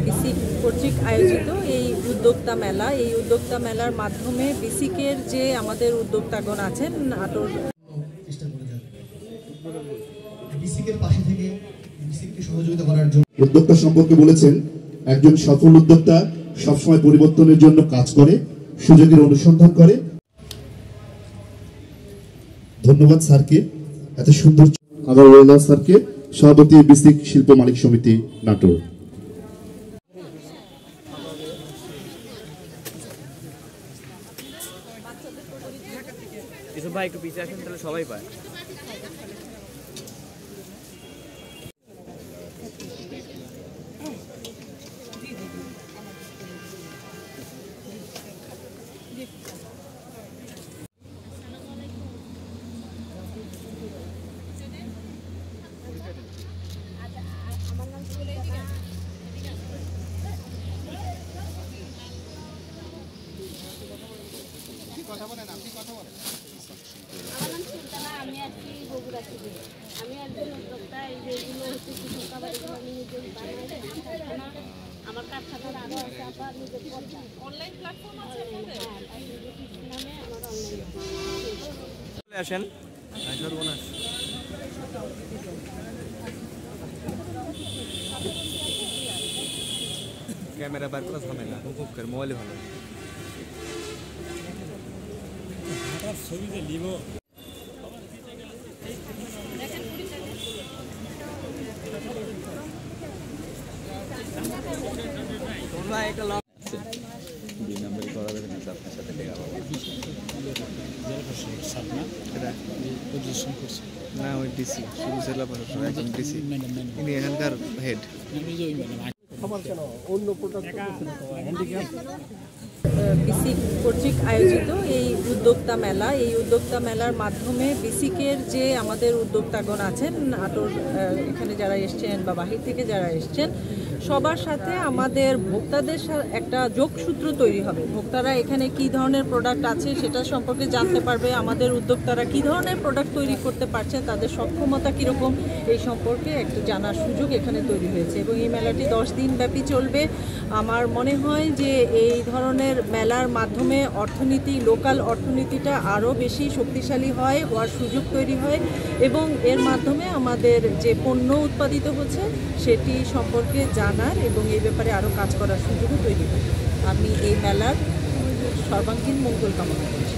বিসিক কর্তৃক আয়োজিত এই উদ্যোক্তা মেলার মাধ্যমে বিসিকের যে আমাদের উদ্যোক্তাগণ আছেন নাটোর বিসিকের পাশে থেকে বিসিককে সহযোগিতা করার জন্য উদ্যোক্তা সম্পর্কে বলেছেন, একজন সফল উদ্যোক্তা সবসময় পরিবর্তনের জন্য কাজ করে, সুযোগের অনুসন্ধান করে। ধন্যবাদ স্যারকে, এত সুন্দর। আবার ওয়েলার স্যারকে, সভাপতি বিসিক শিল্প মালিক সমিতি নাটোর। ভাই একটু পিছিয়ে আসেন, তাহলে সবাই পায়। আমি একজন উদ্যোক্তা, এই যেগুলো হচ্ছে কৃষক বাড়িগুলো আমি নিজেই বানাই। আমার কারখানার আরও আছে, আবার নিজের অনলাইন প্ল্যাটফর্ম আছে নামে আমার অনলাইন আসেন। ক্যামেরা বার করা ঝামেলা, মোবাইলে ভালো ছবিতে নিব। তোমরা একটা লং আছে 2 নম্বরে করা যাবে না, আপনার সাথে দেখা হবে। না ওই ডিসি শুধু জেলা প্রশাসন, একজন ডিসি, ইনি এখানকার হেড। বিসিক কর্তৃক আয়োজিত এই উদ্যোক্তা মেলার মাধ্যমে বিসিকের যে আমাদের উদ্যোক্তাগণ আছেন নাটোর এখানে যারা এসছেন বা বাহির থেকে যারা এসছেন সবার সাথে আমাদের ভোক্তাদের একটা যোগসূত্র তৈরি হবে। ভোক্তারা এখানে কি ধরনের প্রোডাক্ট আছে সেটা সম্পর্কে জানতে পারবে, আমাদের উদ্যোক্তারা কি ধরনের প্রোডাক্ট তৈরি করতে পারছে, তাদের সক্ষমতা কীরকম, এই সম্পর্কে একটু জানার সুযোগ এখানে তৈরি হয়েছে। এবং এই মেলাটি 10 দিন ব্যাপী চলবে। আমার মনে হয় যে এই ধরনের মেলার মাধ্যমে লোকাল অর্থনীতিটা আরও বেশি শক্তিশালী হওয়ার সুযোগ তৈরি হয় এবং এর মাধ্যমে আমাদের যে পণ্য উৎপাদিত হচ্ছে সেটি সম্পর্কে জানার এবং এই ব্যাপারে আরও কাজ করার সুযোগও তৈরি হয়। আমি এই মেলার সর্বাঙ্গীন মঙ্গল কামনা করছি।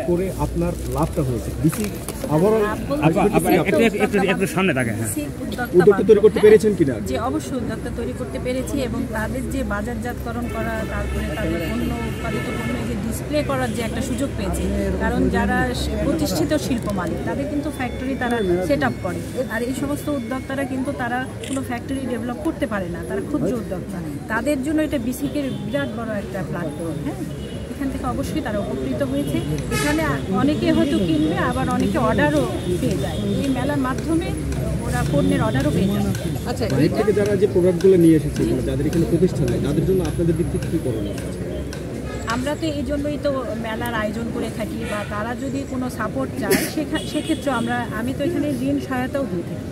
করে আপনার লাভটা হয়েছে একটু সামনে থাকে। উদ্যোক্তা তৈরি করতে পেরেছেন কিনা? যে অবশ্যই উদ্যোক্তা তৈরি করতে পেরেছি এবং তাদের যে বাজারজাতকরণ করা, তারপরে তাদের পণ্য উৎপাদিত পণ্য যে ডিসপ্লে করার যে একটা সুযোগ পেয়েছি। কারণ যারা প্রতিষ্ঠিত শিল্প মালিক তাদের কিন্তু ফ্যাক্টরি তারা সেট আপ করে, আর এই সমস্ত উদ্যোক্তারা কিন্তু তারা কোনো ফ্যাক্টরি ডেভেলপ করতে পারে না, তারা ক্ষুদ্র উদ্যোক্তা। তাদের জন্য এটা বিসিকের বিরাট বড় একটা প্ল্যাটফর্ম। হ্যাঁ, এখান থেকে অবশ্যই তারা উপকৃত হয়েছে। এখানে অনেকে হয়তো কিনবে, আবার অনেকে অর্ডারও পেয়ে যায়। এই মেলার মাধ্যমে ওরা পণ্যের অর্ডারও পেয়ে যায়। আচ্ছা, এই থেকে যারা যে প্রোডাক্টগুলো নিয়ে এসেছে যাদের এখানে প্রতিষ্ঠান নেই তাদের জন্য আপনাদের দিক থেকে কী করণীয়? আমরা তো এই জন্যই তো মেলার আয়োজন করে থাকি, বা তারা যদি কোনো সাপোর্ট চায় সেক্ষেত্রে আমি তো এখানে ঋণ সহায়তাও দিয়ে থাকি।